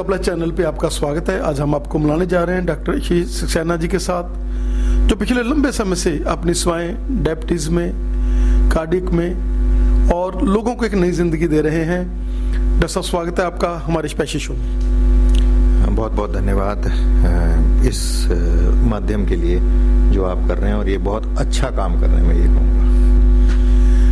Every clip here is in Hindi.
प्लस चैनल पे आपका स्वागत है। आज हम आपको मिलाने जा रहे हैं डॉक्टर आशीष सक्सेना जी के साथ, जो पिछले लंबे समय से अपनी सेवाएं डायबिटीज में, कार्डियक में और लोगों को एक नई जिंदगी दे रहे हैं। डॉक्टर साहब, स्वागत है आपका हमारे स्पेशल शो में। बहुत बहुत धन्यवाद इस माध्यम के लिए जो आप कर रहे हैं, और ये बहुत अच्छा काम कर रहे हैं, मैं ये कहूँगा।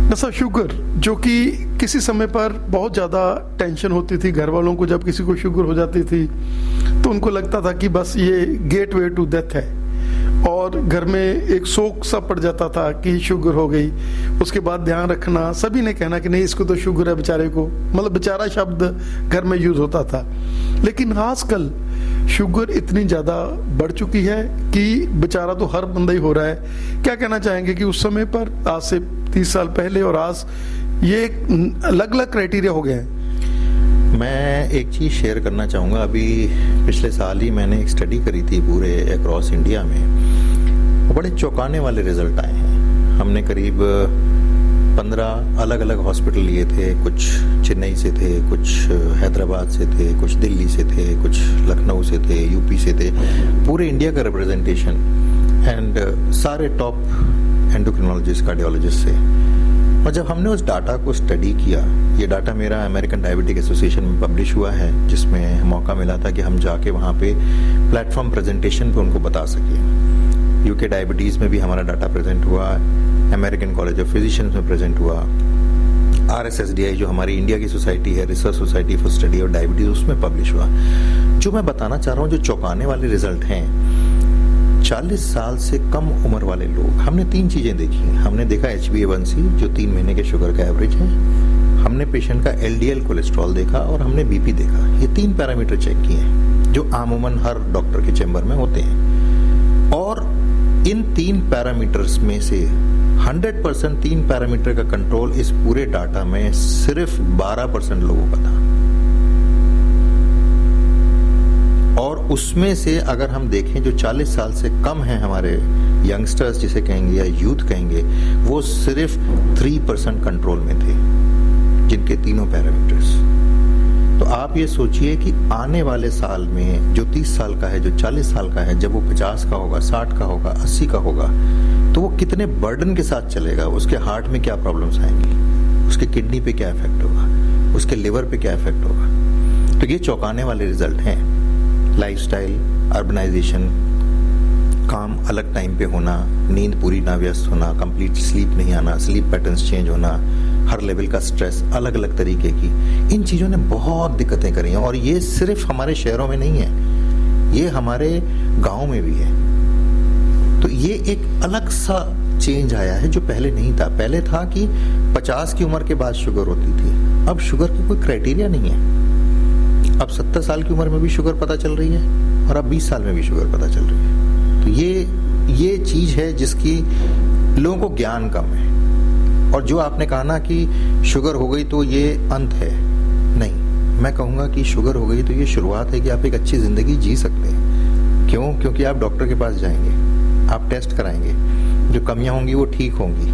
डॉक्टर साहब, शुगर जो कि किसी समय पर बहुत ज़्यादा टेंशन होती थी घर वालों को, जब किसी को शुगर हो जाती थी तो उनको लगता था कि बस ये गेट वे टू डेथ है, और घर में एक शोक सा पड़ जाता था कि शुगर हो गई। उसके बाद ध्यान रखना, सभी ने कहना कि नहीं इसको तो शुगर है बेचारे को, मतलब बेचारा शब्द घर में यूज होता था। लेकिन आजकल शुगर इतनी ज़्यादा बढ़ चुकी है कि बेचारा तो हर बंदा ही हो रहा है। क्या कहना चाहेंगे कि उस समय पर, आज से 30 साल पहले और आज, ये अलग अलग क्राइटेरिया हो गए हैं? मैं एक चीज़ शेयर करना चाहूँगा। अभी पिछले साल ही मैंने एक स्टडी करी थी पूरे अक्रॉस इंडिया में, बड़े चौंकाने वाले रिजल्ट आए हैं। हमने करीब 15 अलग अलग हॉस्पिटल लिए थे। कुछ चेन्नई से थे, कुछ हैदराबाद से थे, कुछ दिल्ली से थे, कुछ लखनऊ से थे, यूपी से थे, पूरे इंडिया का रिप्रेजेंटेशन, एंड सारे टॉप एंडोक्रिनोलॉजिस्ट, कार्डियोलॉजिस्ट से। और जब हमने उस डाटा को स्टडी किया, ये डाटा मेरा अमेरिकन डायबिटिक एसोसिएशन में पब्लिश हुआ है, जिसमें मौका मिला था कि हम जाके वहाँ पे प्लेटफॉर्म प्रेजेंटेशन पे उनको बता सकें। यूके डायबिटीज़ में भी हमारा डाटा प्रेजेंट हुआ, अमेरिकन कॉलेज ऑफ फिजिशियंस में प्रेजेंट हुआ, RSSDI जो हमारी इंडिया की सोसाइटी है, research society for study of diabetes, उसमें पब्लिश हुआ। जो मैं बताना चाह रहा हूँ, जो चौंकाने वाले रिजल्ट हैं, 40 साल से कम उम्र वाले लोग, हमने 3 चीज़ें देखी। हमने देखा HbA1c जो 3 महीने के शुगर का एवरेज है, हमने पेशेंट का LDL कोलेस्ट्रॉल देखा, और हमने BP देखा। ये 3 पैरामीटर चेक किए हैं जो आमूमन हर डॉक्टर के चैम्बर में होते हैं। और इन 3 पैरामीटर्स में से 100% 3 पैरामीटर का कंट्रोल इस पूरे डाटा में सिर्फ 12% लोगों का था। और उसमें से अगर हम देखें, जो 40 साल से कम हैं हमारे यंगस्टर्स जिसे कहेंगे या यूथ कहेंगे, वो सिर्फ 3% कंट्रोल में थे, जिनके तीनों पैरामीटर्स। तो आप ये सोचिए कि आने वाले साल में जो 30 साल का है, जो 40 साल का है, जब वो 50 का होगा, 60 का होगा, 80 का होगा, तो वो कितने बर्डन के साथ चलेगा। उसके हार्ट में क्या प्रॉब्लम्स आएंगी, उसके किडनी पे क्या इफेक्ट होगा, उसके लिवर पे क्या इफेक्ट होगा। तो ये चौंकाने वाले रिजल्ट हैं। लाइफस्टाइल, अर्बनाइजेशन, काम अलग टाइम पे होना, नींद पूरी ना व्यस्त होना, कंप्लीट स्लीप नहीं आना, स्लीप पैटर्न्स चेंज होना, हर लेवल का स्ट्रेस अलग अलग तरीके की, इन चीज़ों ने बहुत दिक्कतें करी हैं। और ये सिर्फ हमारे शहरों में नहीं है, ये हमारे गाँव में भी है। तो ये एक अलग सा चेंज आया है जो पहले नहीं था। पहले था कि 50 की उम्र के बाद शुगर होती थी, अब शुगर की कोई क्राइटेरिया नहीं है। अब 70 साल की उम्र में भी शुगर पता चल रही है, और अब 20 साल में भी शुगर पता चल रही है। तो ये चीज़ है जिसकी लोगों को ज्ञान कम है। और जो आपने कहा ना कि शुगर हो गई तो ये अंत है, नहीं, मैं कहूँगा कि शुगर हो गई तो ये शुरुआत है कि आप एक अच्छी ज़िंदगी जी सकते हैं। क्यों? क्योंकि आप डॉक्टर के पास जाएंगे, आप टेस्ट कराएंगे, जो कमियाँ होंगी वो ठीक होंगी,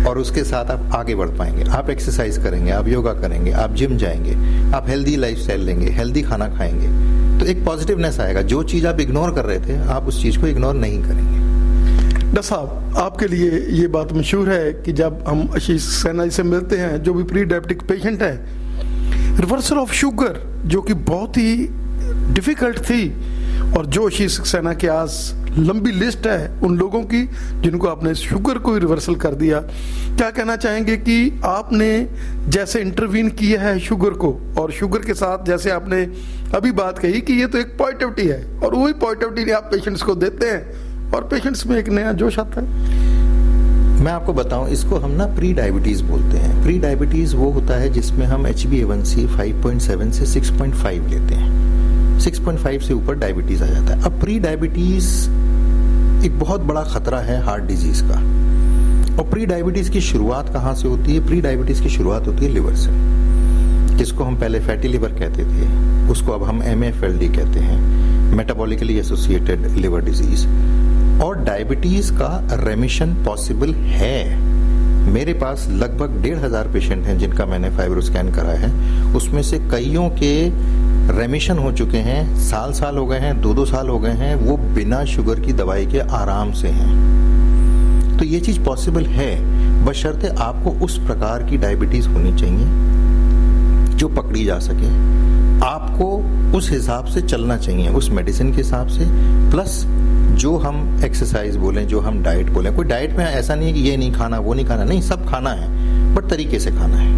और उसके साथ आप आगे बढ़ पाएंगे। आप एक्सरसाइज करेंगे, आप योगा करेंगे, आप जिम जाएंगे, आप हेल्दी लाइफस्टाइल लेंगे, हेल्दी खाना खाएंगे, तो एक पॉजिटिवनेस आएगा। जो चीज़ आप इग्नोर कर रहे थे, आप उस चीज़ को इग्नोर नहीं करेंगे। डॉक्टर साहब, आपके लिए ये बात मशहूर है कि जब हम आशीष सक्सेना जी से मिलते हैं, जो भी प्री डायबिटिक पेशेंट है, रिवर्सल ऑफ शुगर जो कि बहुत ही डिफिकल्ट थी, और जो आशीष सक्सेना के आज लंबी लिस्ट है उन लोगों की जिनको आपने शुगर को रिवर्सल कर दिया। क्या कहना चाहेंगे कि आपने जैसे इंटरवीन किया है शुगर को, और शुगर के साथ जैसे आपने अभी बात कही कि ये तो एक पॉजिटिविटी है, और वही पॉजिटिविटी आप पेशेंट्स को देते हैं, और पेशेंट्स में एक नया जोश आता है। मैं आपको बताऊं, इसको हम ना प्री डायबिटीज़ बोलते हैं। प्री डायबिटीज़ वो होता है जिसमें हम HbA1c 5.7 से 6.5 लेते हैं। 6.5 से ऊपर डायबिटीज़ आ जाता है। अब प्री डायबिटीज़ एक बहुत बड़ा खतरा है हार्ट डिजीज़ का। और प्री डायबिटीज़ की शुरुआत कहाँ से होती है? प्री डायबिटीज़ की शुरुआत होती है लिवर से, जिसको हम पहले फैटी लिवर कहते थे, उसको अब हम MFLD कहते हैं, मेटाबॉलिकली एसोसिएटेड लिवर डिजीज़। और डायबिटीज़ का रेमिशन पॉसिबल है। मेरे पास लगभग 1500 पेशेंट हैं जिनका मैंने फाइब्रोस्कैन करा है। उसमें से कईयों के रेमिशन हो चुके हैं, साल हो गए हैं, 2 साल हो गए हैं, वो बिना शुगर की दवाई के आराम से हैं। तो ये चीज पॉसिबल है, बशर्ते आपको उस प्रकार की डायबिटीज होनी चाहिए जो पकड़ी जा सके। आपको उस हिसाब से चलना चाहिए, उस मेडिसिन के हिसाब से, प्लस जो हम एक्सरसाइज बोलें, जो हम डाइट बोलें। कोई डाइट में ऐसा नहीं है कि ये नहीं खाना, वो नहीं खाना, नहीं, सब खाना है, बट तरीके से खाना है।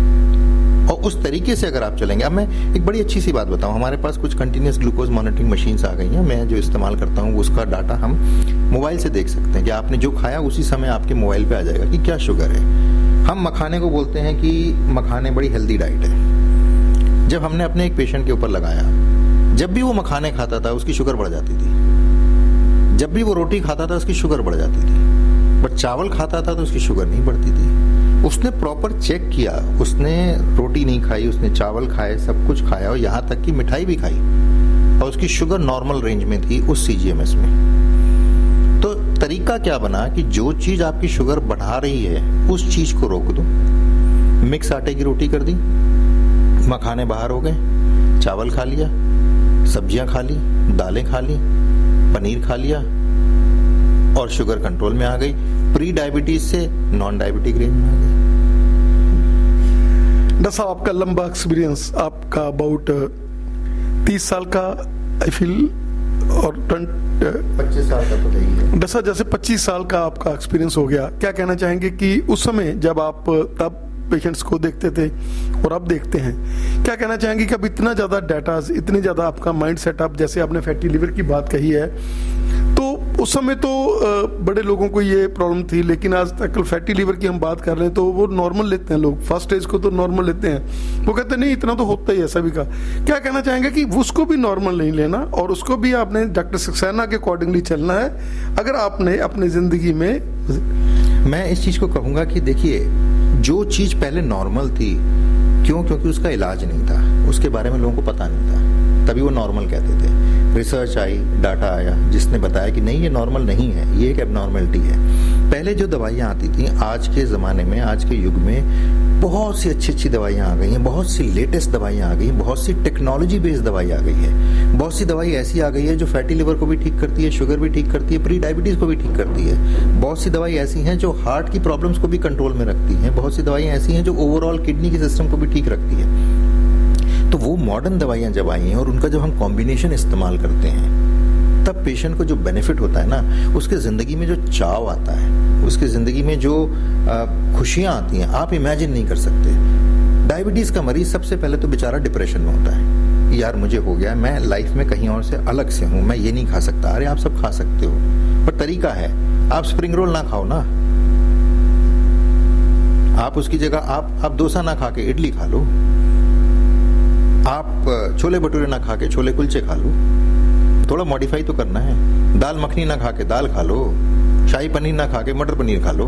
और उस तरीके से अगर आप चलेंगे, अब मैं एक बड़ी अच्छी सी बात बताऊं, हमारे पास कुछ कंटिन्यूस ग्लूकोज मॉनिटरिंग मशीन्स आ गई हैं। मैं जो इस्तेमाल करता हूं उसका डाटा हम मोबाइल से देख सकते हैं कि आपने जो खाया उसी समय आपके मोबाइल पे आ जाएगा कि क्या शुगर है। हम मखाने को बोलते हैं कि मखाने बड़ी हेल्दी डाइट है। जब हमने अपने एक पेशेंट के ऊपर लगाया, जब भी वो मखाने खाता था उसकी शुगर बढ़ जाती थी, जब भी वो रोटी खाता था उसकी शुगर बढ़ जाती थी, बट चावल खाता था तो उसकी शुगर नहीं बढ़ती थी। उसने प्रॉपर चेक किया, उसने रोटी नहीं खाई, उसने चावल खाए, सब कुछ खाया, और यहाँ तक कि मिठाई भी खाई, और उसकी शुगर नॉर्मल रेंज में थी उस CGMS में। तो तरीका क्या बना कि जो चीज आपकी शुगर बढ़ा रही है उस चीज को रोक दो। मिक्स आटे की रोटी कर दी, मखाने बाहर हो गए, चावल खा लिया, सब्जियां खा ली, दालें खा ली, पनीर खा लिया, और शुगर कंट्रोल में आ गई। प्री डायबिटीज से नॉन डायबिटिक रेंज में आ गई। डॉक्टर साहब, आपका लंबा एक्सपीरियंस, आपका अबाउट 30 साल का आई फील, और 25 साल का तो नहीं है। डॉक्टर साहब, जैसे 25 साल का आपका एक्सपीरियंस हो गया, क्या कहना चाहेंगे कि उस समय जब आप तब पेशेंट्स को देखते थे और अब देखते हैं, क्या कहना चाहेंगे कि अब इतना ज्यादा डाटा, इतने ज्यादा आपका माइंड सेटअप, जैसे आपने फैटी लिवर की बात कही है, तो उस समय तो बड़े लोगों को ये प्रॉब्लम थी, लेकिन आज तक फैटी लिवर की हम बात कर रहे हैं तो वो नॉर्मल लेते हैं लोग, फर्स्ट स्टेज को तो नॉर्मल लेते हैं। वो कहते हैं नहीं, इतना तो होता ही है सभी का। क्या कहना चाहेंगे कि उसको भी नॉर्मल नहीं लेना, और उसको भी आपने डॉक्टर सक्सेना के अकॉर्डिंगली चलना है, अगर आपने अपनी जिंदगी में। मैं इस चीज को कहूंगा कि देखिए, जो चीज पहले नॉर्मल थी, क्योंकि उसका इलाज नहीं था, उसके बारे में लोगों को पता नहीं था, तभी वो नॉर्मल कहते थे। रिसर्च आई, डाटा आया जिसने बताया कि नहीं, ये नॉर्मल नहीं है, ये एक एबनॉर्मलिटी है। पहले जो दवाइयाँ आती थी, आज के ज़माने में, आज के युग में बहुत सी अच्छी दवाइयाँ आ गई हैं, बहुत सी लेटेस्ट दवाइयाँ आ गई हैं, बहुत सी टेक्नोलॉजी बेस्ड दवाई आ गई है, बहुत सी दवाई ऐसी आ गई है जो फैटी लिवर को भी ठीक करती है, शुगर भी ठीक करती है, प्री डायबिटीज़ को भी ठीक करती है। बहुत सी दवाई ऐसी हैं जो हार्ट की प्रॉब्लम्स को भी कंट्रोल में रखती हैं, बहुत सी दवाइयाँ ऐसी हैं जो ओवरऑल किडनी के सिस्टम को भी ठीक रखती है। तो वो मॉडर्न दवाइयाँ जब आई हैं और उनका जब हम कॉम्बिनेशन इस्तेमाल करते हैं, तब पेशेंट को जो बेनिफिट होता है ना, उसके ज़िंदगी में जो चाव आता है, उसकी ज़िंदगी में जो खुशियाँ आती हैं, आप इमेजिन नहीं कर सकते। डायबिटीज़ का मरीज सबसे पहले तो बेचारा डिप्रेशन में होता है, यार मुझे हो गया, मैं लाइफ में कहीं और से अलग से हूँ, मैं ये नहीं खा सकता। अरे आप सब खा सकते हो, पर तरीका है। आप स्प्रिंग रोल ना खाओ ना, आप उसकी जगह आप डोसा ना खा के इडली खा लो, आप छोले भटूरे ना खा के छोले कुलचे खा लो, थोड़ा मॉडिफाई तो करना है। दाल मखनी ना खा के दाल खा लो, शाही पनीर ना खा के मटर पनीर खा लो,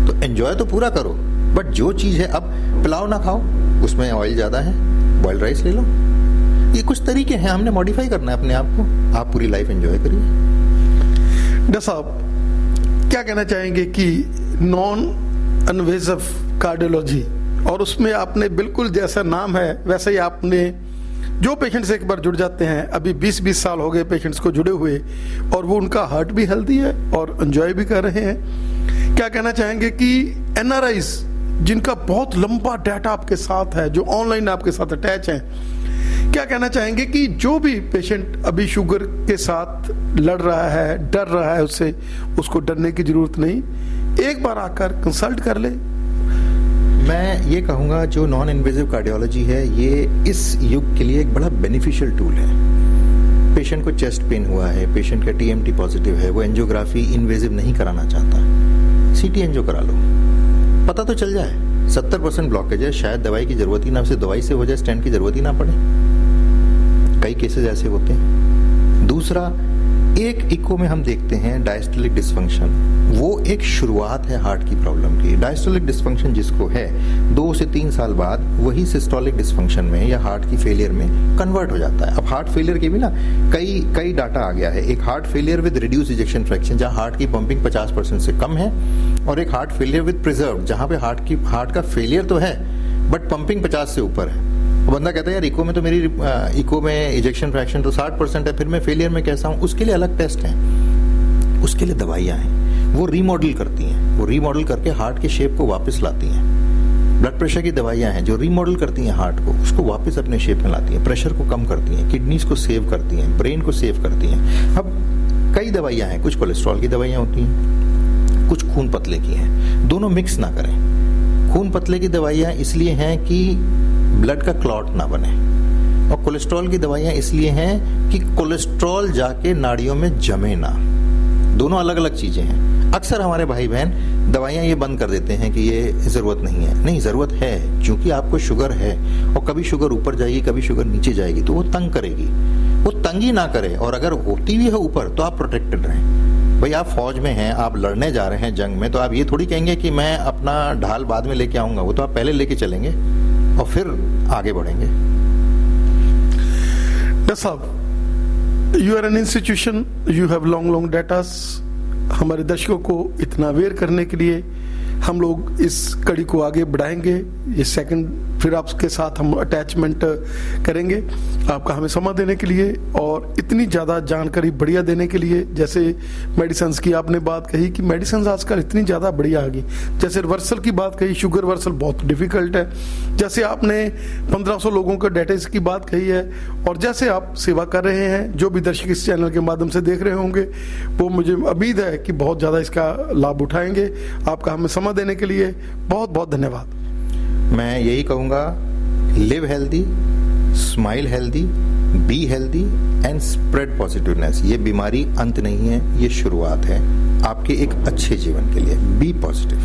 तो एंजॉय तो पूरा करो। बट जो चीज है, अब पुलाव ना खाओ, उसमें ऑयल ज्यादा है, बॉइल्ड राइस ले लो। ये कुछ तरीके हैं, हमने मॉडिफाई करना है अपने आप को, आप पूरी लाइफ एंजॉय करिए। डॉक्टर साहब, क्या कहना चाहेंगे कि नॉन इन्वेसिव कार्डियोलॉजी, और उसमें आपने बिल्कुल जैसा नाम है वैसे ही आपने, जो पेशेंट्स एक बार जुड़ जाते हैं, अभी 20-20 साल हो गए पेशेंट्स को जुड़े हुए, और वो उनका हार्ट भी हेल्दी है और एंजॉय भी कर रहे हैं। क्या कहना चाहेंगे कि NRIs जिनका बहुत लंबा डाटा आपके साथ है, जो ऑनलाइन आपके साथ अटैच हैं, क्या कहना चाहेंगे कि जो भी पेशेंट अभी शुगर के साथ लड़ रहा है, डर रहा है, उससे उसको डरने की जरूरत नहीं, एक बार आकर कंसल्ट कर ले। मैं ये कहूँगा, जो नॉन इन्वेसिव कार्डियोलॉजी है, ये इस युग के लिए एक बड़ा बेनिफिशियल टूल है। पेशेंट को चेस्ट पेन हुआ है, पेशेंट का TMT पॉजिटिव है, वो एंजियोग्राफी इन्वेसिव नहीं कराना चाहता, CT एंजियो करा लो, पता तो चल जाए 70% ब्लॉकेज है, शायद दवाई की जरूरत ही ना, उसे दवाई से हो जाए, स्टेंट की जरूरत ही ना पड़े। कई केसेस ऐसे होते हैं। दूसरा, एक इको में हम देखते हैं डायस्टोलिक डिस्फंक्शन, वो एक शुरुआत है हार्ट की प्रॉब्लम की। डायस्टोलिक डिस्फंक्शन जिसको है, 2 से 3 साल बाद वही सिस्टोलिक डिस्फंक्शन में या हार्ट की फेलियर में कन्वर्ट हो जाता है। अब हार्ट फेलियर के भी ना कई डाटा आ गया है। एक heart failure with reduce ejection fraction, जहाँ हार्ट की पंपिंग 50% से कम है, और एक हार्ट फेलियर विद प्रिजर्व, जहाँ पे हार्ट का फेलियर तो है बट पंपिंग 50 से ऊपर है। बंदा कहता है यार इको में तो मेरी इको में इजेक्शन फ्रैक्शन तो 60% है, फिर मैं फेलियर में कैसा हूँ? उसके लिए अलग टेस्ट हैं, उसके लिए दवाइयाँ हैं, वो रीमॉडल करती हैं, वो रीमॉडल करके हार्ट के शेप को वापस लाती हैं। ब्लड प्रेशर की दवाइयाँ हैं जो रीमॉडल करती हैं हार्ट को, उसको वापस अपने शेप में लाती हैं, प्रेशर को कम करती हैं, किडनीज को सेव करती हैं, ब्रेन को सेव करती हैं। अब कई दवाइयाँ हैं, कुछ कोलेस्ट्रॉल की दवाइयाँ होती हैं, कुछ खून पतले की हैं, दोनों मिक्स ना करें। खून पतले की दवाइयाँ इसलिए हैं कि ब्लड का क्लॉट ना बने, और कोलेस्ट्रॉल की दवाइयाँ इसलिए हैं कि कोलेस्ट्रॉल जाके नाड़ियों में जमे ना। दोनों अलग अलग चीजें हैं। अक्सर हमारे भाई बहन दवाइयाँ ये बंद कर देते हैं कि ये ज़रूरत नहीं है। नहीं, ज़रूरत है, क्योंकि आपको शुगर है और कभी शुगर ऊपर जाएगी, कभी शुगर नीचे जाएगी, तो वो तंग करेगी। वो तंगी ना करे, और अगर होती भी है ऊपर तो आप प्रोटेक्टेड रहें। भाई आप फौज में हैं, आप लड़ने जा रहे हैं जंग में, तो आप ये थोड़ी कहेंगे कि मैं अपना ढाल बाद में लेके आऊंगा। वो तो आप पहले लेके चलेंगे और फिर आगे बढ़ेंगे। डॉक्टर साहब, you are an institution, you have long datas. हमारे दर्शकों को इतना अवेयर करने के लिए हम लोग इस कड़ी को आगे बढ़ाएंगे। ये सेकंड फिर आपके साथ हम अटैचमेंट करेंगे, आपका हमें समय देने के लिए और इतनी ज़्यादा जानकारी बढ़िया देने के लिए। जैसे मेडिसिन्स की आपने बात कही कि मेडिसिन्स आजकल इतनी ज़्यादा बढ़िया आ गई, जैसे रिवर्सल की बात कही, शुगर रिवर्सल बहुत डिफिकल्ट है, जैसे आपने 1500 लोगों के डेटा की बात कही है, और जैसे आप सेवा कर रहे हैं, जो भी दर्शक इस चैनल के माध्यम से देख रहे होंगे वो मुझे उम्मीद है कि बहुत ज़्यादा इसका लाभ उठाएंगे। आपका हमें समय देने के लिए बहुत बहुत धन्यवाद। मैं यही कहूँगा, live healthy, smile healthy, be healthy and spread positiveness. ये बीमारी अंत नहीं है, ये शुरुआत है आपके एक अच्छे जीवन के लिए। Be positive.